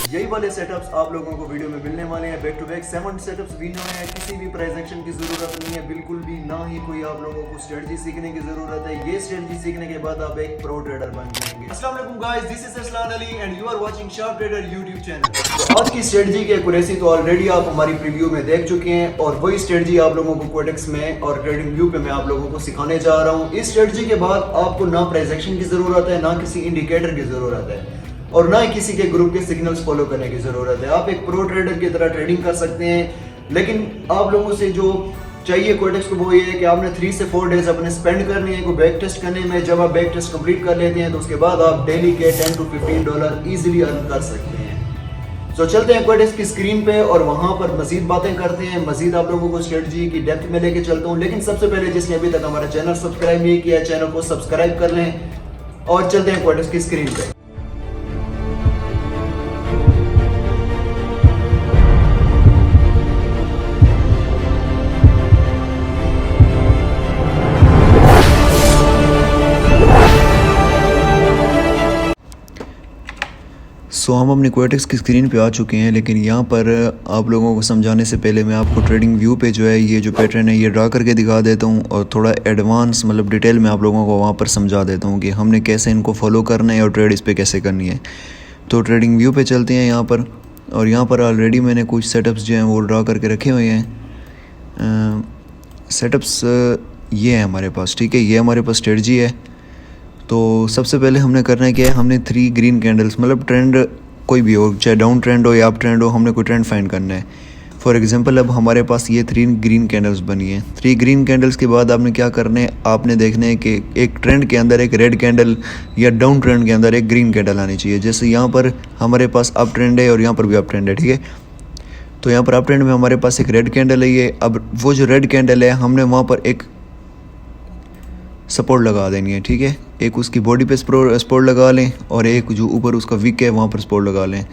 यही वाले सेटअप्स आप लोगों को वीडियो में मिलने वाले हैं। Back to back 7 setups video में है। किसी भी प्राइस एक्शन की जरूरत नहीं है, बिल्कुल भी ना ही कोई आप लोगों को स्ट्रेटजी सीखने की जरूरत है। ये स्ट्रेटजी सीखने के बाद आप एक प्रो ट्रेडर बन जाएंगे। अस्सलाम वालेकुम guys, this is Aslan Ali and you are watching sharp trader YouTube channel. तो आज की स्ट्रेटजी की एक्यूरेसी तो ऑलरेडी आप हमारी प्रीव्यू में देख चुके हैं और वही स्ट्रेटजी आप लोगों को कोडेक्स में और ट्रेडिंग व्यू पे मैं आप लोगों को सिखाने जा रहा हूँ। इस स्ट्रेटजी के बाद आपको ना प्राइस एक्शन की जरूरत है, ना किसी इंडिकेटर की जरूरत है और ना ही किसी के ग्रुप के सिग्नल्स फॉलो करने की जरूरत है। आप एक प्रो ट्रेडर की तरह ट्रेडिंग कर सकते हैं। लेकिन आप लोगों से जो चाहिए कोडेक्स को वो ये है कि आपने 3 से 4 डेज अपने स्पेंड करने हैं को बैक टेस्ट करने में। जब आप बैक टेस्ट कंप्लीट कर लेते हैं तो उसके बाद आप डेली के $10 to $15 इजीली अर्न कर सकते हैं। तो चलते हैं कोडेक्स की स्क्रीन पे और वहां पर मजीद बातें करते हैं, मजीद आप लोगों को स्ट्रेटजी की डेप्थ में लेके चलता हूँ। लेकिन सबसे पहले जिसने अभी तक हमारा चैनल सब्सक्राइब नहीं किया है, चैनल को सब्सक्राइब कर लें और चलते हैं कोडेक्स की स्क्रीन पे। हम अपनी कोडेक्स की स्क्रीन पे आ चुके हैं, लेकिन यहाँ पर आप लोगों को समझाने से पहले मैं आपको ट्रेडिंग व्यू पे जो है ये जो पैटर्न है ये ड्रा करके दिखा देता हूँ और थोड़ा एडवांस मतलब डिटेल में आप लोगों को वहाँ पर समझा देता हूँ कि हमने कैसे इनको फॉलो करना है और ट्रेड इस पर कैसे करनी है। तो ट्रेडिंग व्यू पे चलते हैं यहाँ पर और यहाँ पर ऑलरेडी मैंने कुछ सेटअप्स जो हैं वो ड्रा करके रखे हुए हैं। सेटअप्स ये है हमारे पास, ठीक है, ये हमारे पास स्ट्रेटजी है। तो सबसे पहले हमने करना है क्या है, हमने 3 ग्रीन कैंडल्स मतलब ट्रेंड कोई भी हो, चाहे डाउन ट्रेंड हो या अप ट्रेंड हो, हमने कोई ट्रेंड फाइंड करना है। फॉर एग्जांपल अब हमारे पास ये 3 ग्रीन कैंडल्स बनी है। 3 ग्रीन कैंडल्स के बाद आपने क्या करना है, आपने देखना है कि एक ट्रेंड के अंदर एक रेड कैंडल या डाउन ट्रेंड के अंदर एक ग्रीन कैंडल आनी चाहिए। जैसे यहाँ पर हमारे पास अप ट्रेंड है और यहाँ पर भी अप ट्रेंड है, ठीक है। तो यहाँ पर अप ट्रेंड में हमारे पास एक रेड कैंडल है ये। अब वो जो रेड कैंडल है हमने वहाँ पर एक सपोर्ट लगा देनी है, ठीक है। एक उसकी बॉडी पे सपोर्ट लगा लें और एक जो ऊपर उसका विक है वहाँ पर सपोर्ट लगा लें।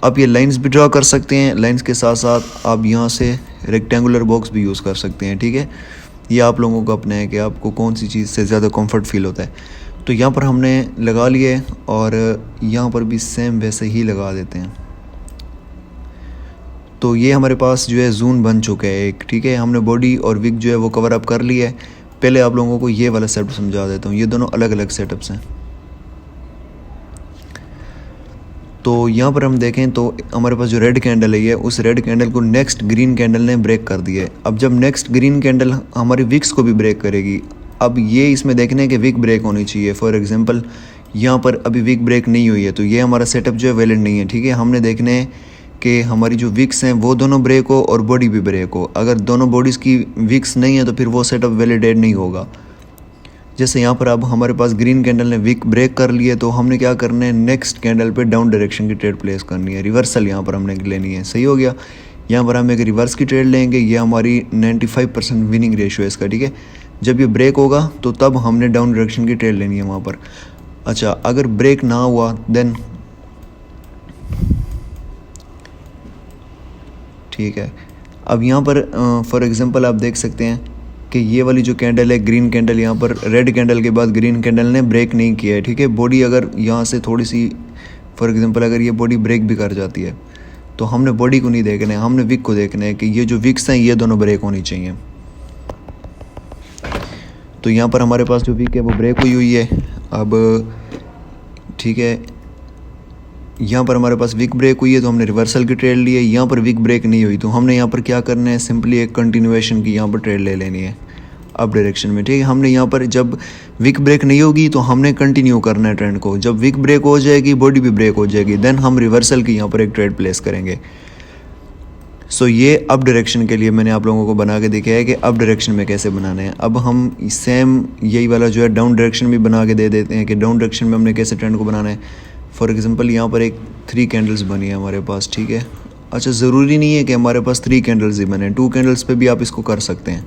आप ये लाइंस भी ड्रा कर सकते हैं, लाइंस के साथ साथ आप यहाँ से रेक्टेंगुलर बॉक्स भी यूज़ कर सकते हैं, ठीक है। ये आप लोगों को अपना है कि आपको कौन सी चीज़ से ज़्यादा कंफर्ट फील होता है। तो यहाँ पर हमने लगा लिए और यहाँ पर भी सेम वैसे ही लगा देते हैं। तो ये हमारे पास जो है जोन बन चुका है एक, ठीक है। हमने बॉडी और विक जो है वो कवर अप कर लिया है। पहले आप लोगों को ये वाला सेटअप समझा देता हूँ, ये दोनों अलग अलग सेटअप्स हैं। तो यहाँ पर हम देखें तो हमारे पास जो रेड कैंडल है ये, उस रेड कैंडल को नेक्स्ट ग्रीन कैंडल ने ब्रेक कर दिया है। अब जब नेक्स्ट ग्रीन कैंडल हमारी विक्स को भी ब्रेक करेगी, अब ये इसमें देखने है कि विक ब्रेक होनी चाहिए। फॉर एग्जांपल यहाँ पर अभी विक ब्रेक नहीं हुई है तो ये हमारा सेटअप जो है वैलिड नहीं है, ठीक है। हमने देखने है कि हमारी जो विक्स हैं वो दोनों ब्रेक हो और बॉडी भी ब्रेक हो। अगर दोनों बॉडीज़ की विक्स नहीं है तो फिर वो सेटअप वैलिडेट नहीं होगा। जैसे यहाँ पर अब हमारे पास ग्रीन कैंडल ने विक ब्रेक कर लिए तो हमने क्या करना है, नेक्स्ट कैंडल पे डाउन डायरेक्शन की ट्रेड प्लेस करनी है, रिवर्सल यहाँ पर हमने लेनी है। सही हो गया। यहाँ पर हम एक रिवर्स की ट्रेड लेंगे, ये हमारी 95% विनिंग रेशियो है इसका, ठीक है। जब ये ब्रेक होगा तो तब हमने डाउन डायरेक्शन की ट्रेड लेनी है वहाँ पर। अच्छा, अगर ब्रेक ना हुआ देन ठीक है। अब यहाँ पर फॉर एग्जांपल आप देख सकते हैं कि ये वाली जो कैंडल है ग्रीन कैंडल, यहाँ पर रेड कैंडल के बाद ग्रीन कैंडल ने ब्रेक नहीं किया है, ठीक है। बॉडी अगर यहाँ से थोड़ी सी फॉर एग्जांपल अगर ये बॉडी ब्रेक भी कर जाती है तो हमने बॉडी को नहीं देखना है, हमने विक को देखना है कि ये जो विक्स हैं ये दोनों ब्रेक होनी चाहिए। तो यहाँ पर हमारे पास जो विक है वो ब्रेक हुई है। अब ठीक है, यहाँ पर हमारे पास विक ब्रेक हुई है तो हमने रिवर्सल की ट्रेड ली है। यहाँ पर विक ब्रेक नहीं हुई तो हमने यहाँ पर क्या करना है, सिंपली एक कंटिन्यूएशन की यहाँ पर ट्रेड ले लेनी है अप डायरेक्शन में, ठीक है। हमने यहाँ पर जब विक ब्रेक नहीं होगी तो हमने कंटिन्यू करना है ट्रेंड को। जब विक ब्रेक हो जाएगी, बॉडी भी ब्रेक हो जाएगी, देन हम रिवर्सल की यहाँ पर एक ट्रेड प्लेस करेंगे। सो ये अप डायरेक्शन के लिए मैंने आप लोगों को बना के दिखाया है कि अप डायरेक्शन में कैसे बनाना है। अब हम सेम यही वाला जो है डाउन डायरेक्शन भी बना के दे देते हैं कि डाउन डायरेक्शन में हमने कैसे ट्रेंड को बनाना है। फॉर एग्जांपल यहाँ पर एक 3 कैंडल्स बनी है हमारे पास, ठीक है। अच्छा, ज़रूरी नहीं है कि हमारे पास 3 कैंडल्स ही बने, 2 कैंडल्स पे भी आप इसको कर सकते हैं।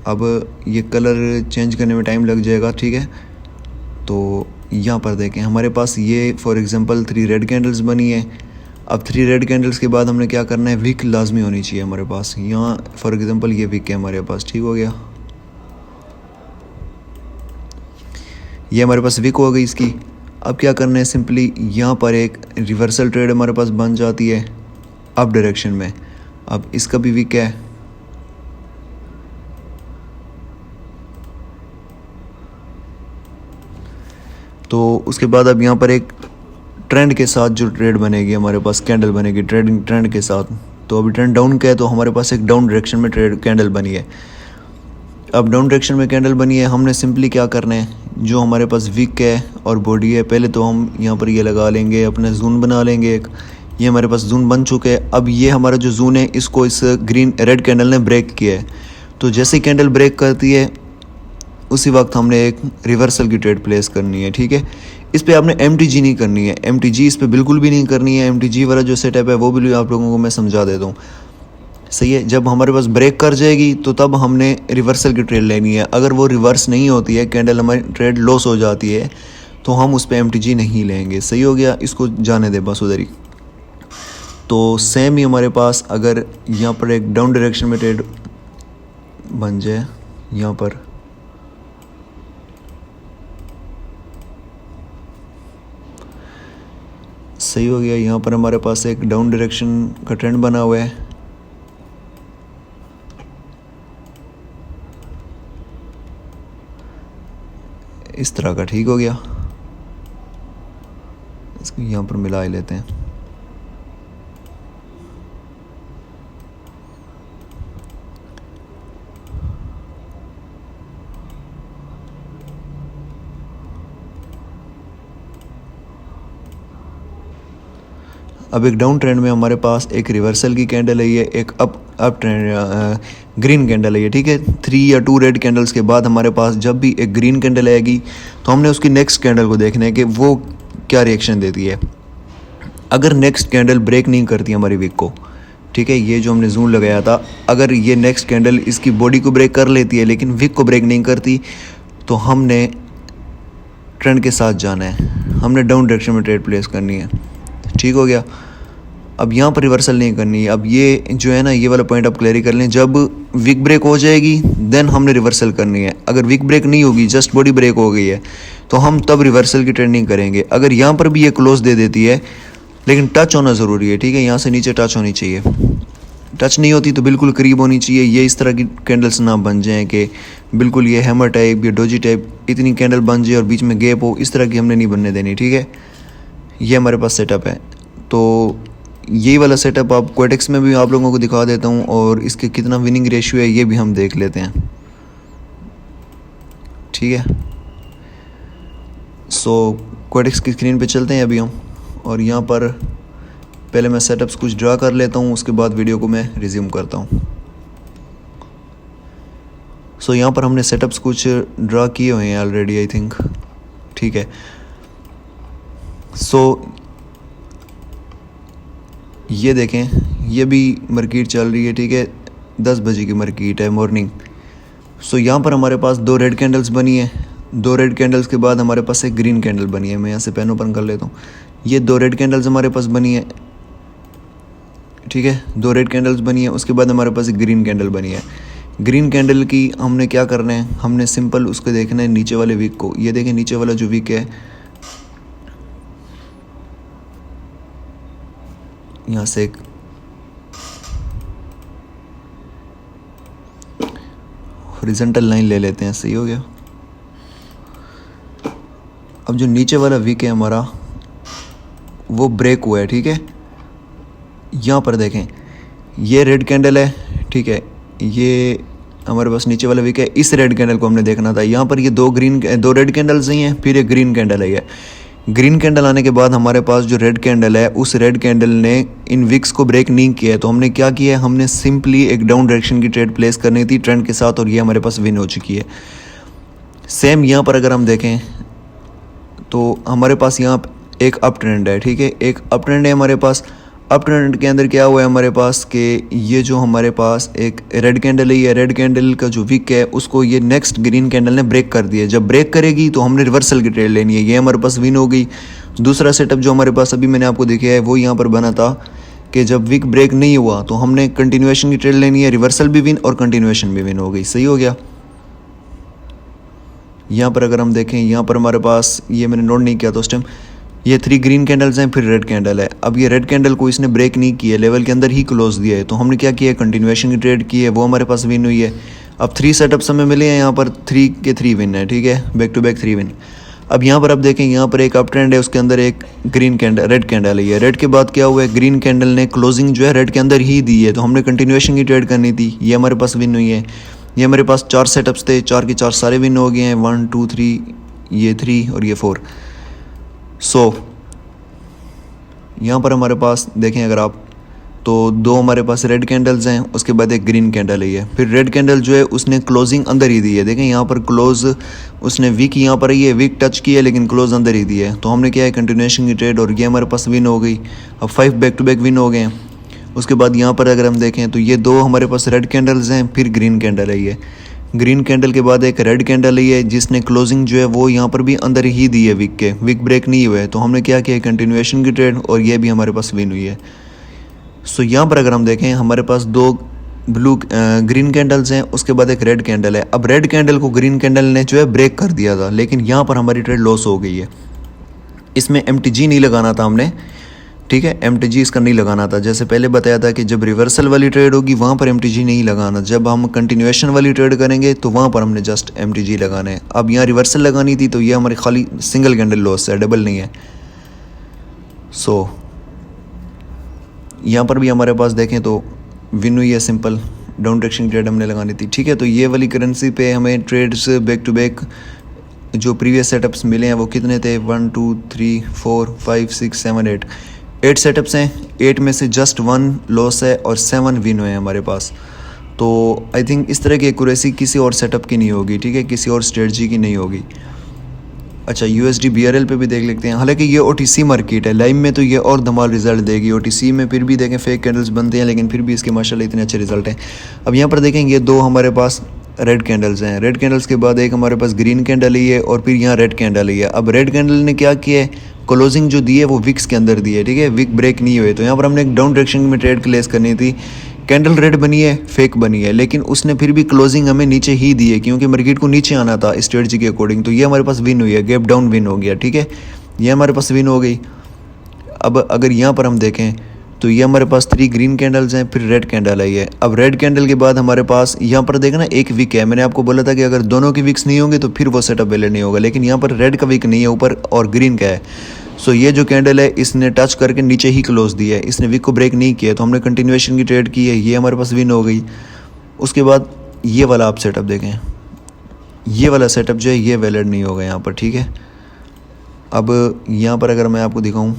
अब ये कलर चेंज करने में टाइम लग जाएगा, ठीक है। तो यहाँ पर देखें हमारे पास ये फॉर एग्जांपल 3 रेड कैंडल्स बनी है। अब 3 रेड कैंडल्स के बाद हमने क्या करना है, विक लाजमी होनी चाहिए हमारे पास। यहाँ फॉर एग्जांपल ये विक है हमारे पास, ठीक हो गया। ये हमारे पास विक हो गई इसकी। अब क्या करना है, सिंपली यहाँ पर एक रिवर्सल ट्रेड हमारे पास बन जाती है अप डायरेक्शन में। अब इसका भी वीक है, तो उसके बाद अब यहाँ पर एक ट्रेंड के साथ जो ट्रेड बनेगी हमारे पास, कैंडल बनेगी ट्रेडिंग ट्रेंड के साथ। तो अभी ट्रेंड डाउन का है, तो हमारे पास एक डाउन डायरेक्शन में ट्रेड कैंडल बनी है। अब डाउन डायरेक्शन में कैंडल बनी है, हमने सिंपली क्या करना है, जो हमारे पास विक है और बॉडी है, पहले तो हम यहाँ पर ये लगा लेंगे, अपने जून बना लेंगे एक। ये हमारे पास जून बन चुके हैं। अब ये हमारा जो जून है, इसको इस ग्रीन रेड कैंडल ने ब्रेक किया है। तो जैसे ही कैंडल ब्रेक करती है उसी वक्त हमने एक रिवर्सल की ट्रेड प्लेस करनी है, ठीक है। इस पे आपने MTG नहीं करनी है, MTG इस पे बिल्कुल भी नहीं करनी है। MTG वाला जो सेटअप है वो भी आप लोगों को मैं समझा देता हूँ, सही है। जब हमारे पास ब्रेक कर जाएगी तो तब हमने रिवर्सल की ट्रेड लेनी है। अगर वो रिवर्स नहीं होती है, कैंडल हमारी ट्रेड लॉस हो जाती है, तो हम उस पर MTG नहीं लेंगे, सही हो गया। इसको जाने दे बस उधर ही। तो सेम ही हमारे पास अगर यहाँ पर एक डाउन डायरेक्शन में ट्रेड बन जाए, यहाँ पर सही हो गया। यहाँ पर हमारे पास एक डाउन डायरेक्शन का ट्रेंड बना हुआ है, इस तरह का, ठीक हो गया। इसको यहाँ पर मिला ही लेते हैं। अब एक डाउन ट्रेंड में हमारे पास एक रिवर्सल की कैंडल है, ये एक अप ट्रेंड ग्रीन कैंडल है ये, ठीक है। 3 या 2 रेड कैंडल्स के बाद हमारे पास जब भी एक ग्रीन कैंडल आएगी तो हमने उसकी नेक्स्ट कैंडल को देखना है कि वो क्या रिएक्शन देती है। अगर नेक्स्ट कैंडल ब्रेक नहीं करती हमारी विक को, ठीक है, ये जो हमने जून लगाया था, अगर ये नेक्स्ट कैंडल इसकी बॉडी को ब्रेक कर लेती है लेकिन विक को ब्रेक नहीं करती, तो हमने ट्रेंड के साथ जाना है, हमने डाउन डायरेक्शन में ट्रेड प्लेस करनी है, ठीक हो गया। अब यहाँ पर रिवर्सल नहीं करनी है। अब ये जो है ना, ये वाला पॉइंट आप क्लियर कर लें, जब विक ब्रेक हो जाएगी देन हमने रिवर्सल करनी है। अगर विक ब्रेक नहीं होगी, जस्ट बॉडी ब्रेक हो गई है, तो हम तब रिवर्सल की ट्रेड नहीं करेंगे। अगर यहाँ पर भी ये क्लोज दे देती है, लेकिन टच होना ज़रूरी है, ठीक है, यहाँ से नीचे टच होनी चाहिए। टच नहीं होती तो बिल्कुल करीब होनी चाहिए। ये इस तरह की कैंडल्स ना बन जाएँ कि बिल्कुल ये हैमर टाइप या डोजी टाइप इतनी कैंडल बन जाए और बीच में गैप हो, इस तरह की हमने नहीं बनने देनी, ठीक है। ये हमारे पास सेटअप है। तो यही वाला सेटअप आप क्वाटेक्स में भी आप लोगों को दिखा देता हूँ, और इसके कितना विनिंग रेशियो है ये भी हम देख लेते हैं, ठीक है। सो क्वाटेक्स की स्क्रीन पे चलते हैं अभी हम, और यहाँ पर पहले मैं सेटअप्स कुछ ड्रा कर लेता हूँ, उसके बाद वीडियो को मैं रिज्यूम करता हूँ। सो यहाँ पर हमने सेटअप्स कुछ ड्रा किए हुए हैं ऑलरेडी, आई थिंक, ठीक है। सो ये देखें, ये भी मार्केट चल रही है, ठीक है, 10 बजे की मार्केट है, मॉर्निंग। सो यहाँ पर हमारे पास 2 रेड कैंडल्स बनी है। 2 रेड कैंडल्स के बाद हमारे पास एक ग्रीन कैंडल बनी है। मैं यहाँ से पेन ओपन कर लेता हूँ। ये 2 रेड कैंडल्स हमारे पास बनी है, ठीक है, 2 रेड कैंडल्स बनी है। उसके बाद हमारे पास एक ग्रीन कैंडल बनी है। ग्रीन कैंडल की हमने क्या करना है, हमने सिंपल उसको देखना है नीचे वाले वीक को। ये देखें, नीचे वाला जो वीक है, यहाँ से एक हॉरिजॉन्टल लाइन ले लेते हैं, सही हो गया। अब जो नीचे वाला वीक है हमारा, वो ब्रेक हुआ है, ठीक है। यहाँ पर देखें, ये रेड कैंडल है, ठीक है, ये हमारे पास नीचे वाला वीक है। इस रेड कैंडल को हमने देखना था। यहाँ पर ये 2 रेड कैंडल्स ही हैं, फिर एक ग्रीन कैंडल है। ग्रीन कैंडल आने के बाद हमारे पास जो रेड कैंडल है, उस रेड कैंडल ने इन विक्स को ब्रेक नहीं किया है। तो हमने क्या किया है, हमने सिंपली एक डाउन डायरेक्शन की ट्रेड प्लेस करनी थी ट्रेंड के साथ, और ये हमारे पास विन हो चुकी है। सेम यहाँ पर अगर हम देखें तो हमारे पास यहाँ एक अप ट्रेंड है, ठीक है, एक अप ट्रेंड है हमारे पास। अप ट्रेंड के अंदर क्या हुआ है हमारे पास कि ये जो हमारे पास एक रेड कैंडल है, ये रेड कैंडल का जो विक है उसको ये नेक्स्ट ग्रीन कैंडल ने ब्रेक कर दिया। जब ब्रेक करेगी तो हमने रिवर्सल की ट्रेड लेनी है। ये हमारे पास विन हो गई। दूसरा सेटअप जो हमारे पास अभी मैंने आपको दिखाया है वो यहाँ पर बना था कि जब विक ब्रेक नहीं हुआ तो हमने कंटिन्यूएशन की ट्रेड लेनी है। रिवर्सल भी विन और कंटिन्यूएशन भी विन हो गई, सही हो गया। यहाँ पर अगर हम देखें, यहाँ पर हमारे पास, ये मैंने नोट नहीं किया था उस टाइम, ये 3 ग्रीन कैंडल्स हैं, फिर रेड कैंडल है। अब ये रेड कैंडल को इसने ब्रेक नहीं किया, लेवल के अंदर ही क्लोज दिया है, तो हमने क्या किया है, कंटिन्यूएशन की ट्रेड की है, वो हमारे पास विन हुई है। अब 3 सेटअप्स हमें मिले हैं, यहाँ पर 3 के 3 विन है, ठीक है, बैक टू बैक 3 विन। अब यहाँ पर आप देखें, यहाँ पर एक अप ट्रेंड है, उसके अंदर एक ग्रीन कैंडल, रेड कैंडल है। रेड के बाद क्या हुआ है, ग्रीन कैंडल ने क्लोजिंग जो है रेड के अंदर ही दी है, तो हमने कंटिन्यूएशन की ट्रेड करनी थी, ये हमारे पास विन हुई है। ये हमारे पास 4 सेटअप्स थे, 4 के 4 सारे विन हो गए हैं, 1 2 3, ये 3 और ये 4। सो यहाँ पर हमारे पास देखें अगर आप, तो 2 हमारे पास रेड कैंडल्स हैं, उसके बाद एक ग्रीन कैंडल है। फिर रेड कैंडल जो है उसने क्लोजिंग अंदर ही दी है, देखें यहाँ पर क्लोज उसने वीक यहाँ पर ही है, वीक टच की है लेकिन क्लोज अंदर ही दी है, तो हमने क्या है, कंटिन्यूएशन की ट्रेड, और ये हमारे पास विन हो गई। अब 5 बैक टू बैक विन हो गए हैं। उसके बाद यहाँ पर अगर हम देखें तो ये 2 हमारे पास रेड कैंडल्स हैं, फिर ग्रीन कैंडल है। ये ग्रीन कैंडल के बाद एक रेड कैंडल है जिसने क्लोजिंग जो है वो यहाँ पर भी अंदर ही दी है, वीक के, वीक ब्रेक नहीं हुए, तो हमने क्या किया, कंटिन्यूएशन की ट्रेड, और ये भी हमारे पास विन हुई है। सो यहाँ पर अगर हम देखें, हमारे पास 2 ग्रीन कैंडल्स हैं, उसके बाद एक रेड कैंडल है। अब रेड कैंडल को ग्रीन कैंडल ने जो है ब्रेक कर दिया था, लेकिन यहाँ पर हमारी ट्रेड लॉस हो गई है। इसमें MTG नहीं लगाना था हमने, ठीक है, MTG इसका नहीं लगाना था। जैसे पहले बताया था कि जब रिवर्सल वाली ट्रेड होगी वहाँ पर MTG नहीं लगाना, जब हम कंटिन्यूएशन वाली ट्रेड करेंगे तो वहाँ पर हमने जस्ट MTG लगाना है। अब यहाँ रिवर्सल लगानी थी, तो ये हमारी खाली सिंगल कैंडल लॉस है, डबल नहीं है। सो यहाँ पर भी हमारे पास देखें तो विन हुई है, सिंपल डाउन डायरेक्शन ट्रेड हमने लगानी थी, ठीक है। तो ये वाली करेंसी पे हमें ट्रेड्स बैक टू बैक जो प्रीवियस सेटअप्स मिले हैं वो कितने थे, 1 2 3 4 5 6 7 8 सेटअप्स हैं। 8 में से जस्ट 1 लॉस है और 7 विन हुए हैं हमारे पास। तो आई थिंक इस तरह की एक्यूरेसी किसी और सेटअप की नहीं होगी, ठीक है, किसी और स्ट्रेटजी की नहीं होगी। अच्छा, USD BRL पे भी देख लेते हैं। हालांकि ये OTC मार्केट है, लाइव में तो ये और धमाल रिजल्ट देगी। OTC में फिर भी देखें फेक कैंडल्स बनते हैं, लेकिन फिर भी इसके माशाल्लाह इतने अच्छे रिजल्ट हैं। अब यहाँ पर देखेंगे 2 हमारे पास रेड कैंडल्स हैं, रेड कैंडल्स के बाद एक हमारे पास ग्रीन कैंडल ही है, और फिर यहाँ रेड कैंडल ही है। अब रेड कैंडल ने क्या किया है, क्लोजिंग जो दी है वो विक्स के अंदर दी है, ठीक है, विक ब्रेक नहीं हुए, तो यहाँ पर हमने एक डाउन डायरेक्शन में ट्रेड प्लेस करनी थी। कैंडल रेड बनी है, फेक बनी है, लेकिन उसने फिर भी क्लोजिंग हमें नीचे ही दी है, क्योंकि मार्केट को नीचे आना था स्ट्रेटजी के अकॉर्डिंग। तो ये हमारे पास विन हुई है, गैप डाउन विन हो गया, ठीक है, ये हमारे पास विन हो गई। अब अगर यहाँ पर हम देखें तो ये हमारे पास 3 ग्रीन कैंडल्स हैं, फिर रेड कैंडल है ये। अब रेड कैंडल के बाद हमारे पास यहाँ पर देखना एक विक है, मैंने आपको बोला था कि अगर दोनों की विक्स नहीं होंगे तो फिर वो सेटअप वैलिड नहीं होगा, लेकिन यहाँ पर रेड का विक नहीं है ऊपर और ग्रीन का है। सो ये जो कैंडल है इसने टच करके नीचे ही क्लोज दिया है, इसने विक को ब्रेक नहीं किया, तो हमने कंटिन्यूएशन की ट्रेड की है, ये हमारे पास विन हो गई। उसके बाद ये वाला आप सेटअप देखें, ये वाला सेटअप जो है ये वैलिड नहीं होगा यहाँ पर, ठीक है। अब यहाँ पर अगर मैं आपको दिखाऊं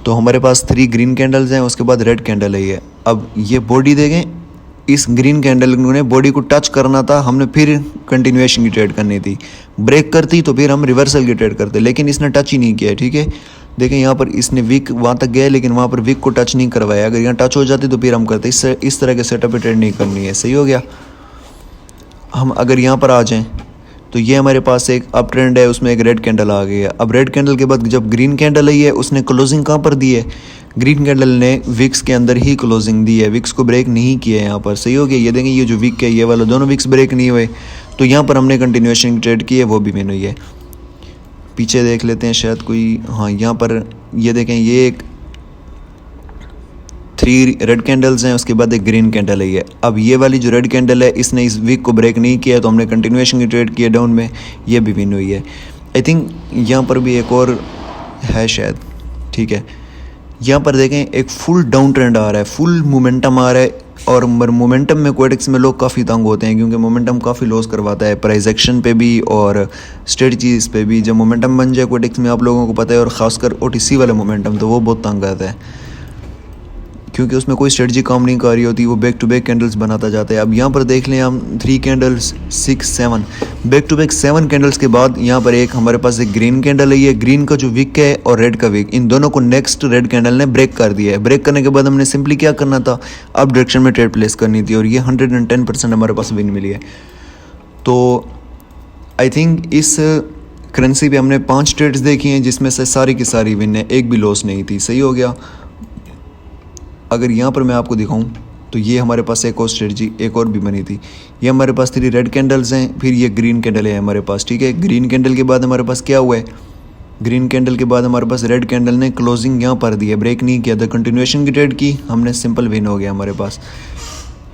तो हमारे पास 3 ग्रीन कैंडल्स हैं, उसके बाद रेड कैंडल है ये। अब ये बॉडी देखें, इस ग्रीन कैंडल ने बॉडी को टच करना था, हमने फिर कंटिन्यूएशन की ट्रेड करनी थी। ब्रेक करती तो फिर हम रिवर्सल की ट्रेड करते, लेकिन इसने टच ही नहीं किया, ठीक है। देखें यहाँ पर इसने विक वहाँ तक गया, लेकिन वहाँ पर विक को टच नहीं करवाया। अगर यहाँ टच हो जाती तो फिर हम करते, इस तरह के सेटअप पे ट्रेड नहीं करनी है, सही हो गया। हम अगर यहाँ पर आ जाएं तो ये हमारे पास एक अप ट्रेंड है, उसमें एक रेड कैंडल आ गई है। अब रेड कैंडल के बाद जब ग्रीन कैंडल आई है उसने क्लोजिंग कहाँ पर दी है, ग्रीन कैंडल ने विक्स के अंदर ही क्लोजिंग दी है, विक्स को ब्रेक नहीं किया है यहाँ पर, सही हो गया। ये देंगे ये जो विक है ये वाला दोनों विक्स ब्रेक नहीं हुए, तो यहाँ पर हमने कंटिन्यूएशन की ट्रेड की है, वो भी विन हुई है। पीछे देख लेते हैं शायद कोई, हाँ यहाँ पर ये देखें, ये एक 3 रेड कैंडल्स हैं, उसके बाद एक ग्रीन कैंडल है ये। अब ये वाली जो रेड कैंडल है इसने इस वीक को ब्रेक नहीं किया, तो हमने कंटिन्यूएशन की ट्रेड की है डाउन में, ये भी विन हुई है। आई थिंक यहाँ पर भी एक और है शायद, ठीक है। यहाँ पर देखें एक फुल डाउन ट्रेंड आ रहा है, फुल मोमेंटम आ रहा है, और मोमेंटम में क्वाड्रिक्स में लोग काफ़ी तंग होते हैं, क्योंकि मोमेंटम काफ़ी लॉस करवाता है प्राइस एक्शन पे भी और स्ट्रेटजीज पे भी। जब मोमेंटम बन जाए क्वाड्रिक्स में, आप लोगों को पता है, और ख़ासकर OTC वाला मोमेंटम, तो वो बहुत तंग आता है, क्योंकि उसमें कोई स्ट्रेटजी काम नहीं कर रही होती, वो बैक टू बैक कैंडल्स बनाता जाता है। अब यहाँ पर देख लें हम 3 candles 6 7 back to back 7 candles के बाद यहाँ पर एक हमारे पास एक ग्रीन कैंडल है, ये ग्रीन का जो विक है और रेड का विक, इन दोनों को नेक्स्ट रेड कैंडल ने ब्रेक कर दिया है। ब्रेक करने के बाद हमने सिंपली क्या करना था, अप डायरेक्शन में ट्रेड प्लेस करनी थी, और ये 110% हमारे पास विन मिली है। तो आई थिंक इस करेंसी पे हमने 5 ट्रेड्स देखी हैं, जिसमें से सारी की सारी विन है, एक भी लॉस नहीं थी, सही हो गया। अगर यहाँ पर मैं आपको दिखाऊं तो ये हमारे पास एक और स्ट्रेटजी एक और भी बनी थी। ये हमारे पास 3 रेड कैंडल्स हैं, फिर ये ग्रीन कैंडल है हमारे पास, ठीक है। ग्रीन कैंडल के बाद हमारे पास क्या हुआ है, ग्रीन कैंडल के बाद हमारे पास रेड कैंडल ने क्लोजिंग यहाँ पर दी है, ब्रेक नहीं किया, तो कंटिन्यूएशन की ट्रेड की हमने, सिंपल विन हो गया हमारे पास।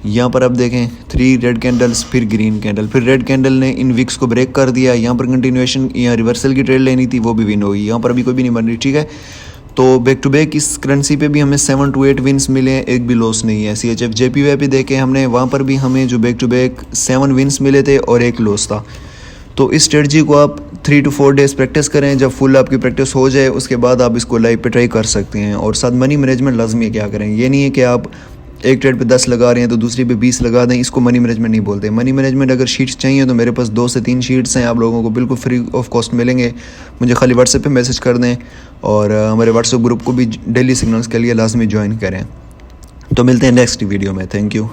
यहाँ पर आप देखें 3 रेड कैंडल्स, फिर ग्रीन कैंडल, फिर रेड कैंडल ने इन विक्स को ब्रेक कर दिया, यहाँ पर कंटिन्यूएशन, यहाँ रिवर्सल की ट्रेड लेनी थी, वो भी विन होगी। यहाँ पर अभी कोई भी नहीं बन रही, ठीक है। तो बैक टू बैक इस करेंसी पे भी हमें 7 to 8 विन्स मिले हैं, एक भी लॉस नहीं है। CHF JPY पे देखे हमने, वहाँ पर भी हमें जो बैक टू बैक 7 विन्स मिले थे और एक लॉस था। तो इस स्ट्रेटजी को आप 3 to 4 डेज़ प्रैक्टिस करें, जब फुल आपकी प्रैक्टिस हो जाए उसके बाद आप इसको लाइव पे ट्राई कर सकते हैं। और साथ मनी मैनेजमेंट लाजमी है, क्या करें, ये नहीं है कि आप एक ट्रेड पे 10 लगा रहे हैं तो दूसरी पे 20 लगा दें, इसको मनी मैनेजमेंट नहीं बोलते। मनी मैनेजमेंट अगर शीट्स चाहिए तो मेरे पास 2 से 3 शीट्स हैं, आप लोगों को बिल्कुल फ्री ऑफ कॉस्ट मिलेंगे। मुझे खाली व्हाट्सएप पे मैसेज कर दें और हमारे व्हाट्सएप ग्रुप को भी डेली सिग्नल्स के लिए लाजमी ज्वाइन करें। तो मिलते हैं नेक्स्ट वीडियो में, थैंक यू।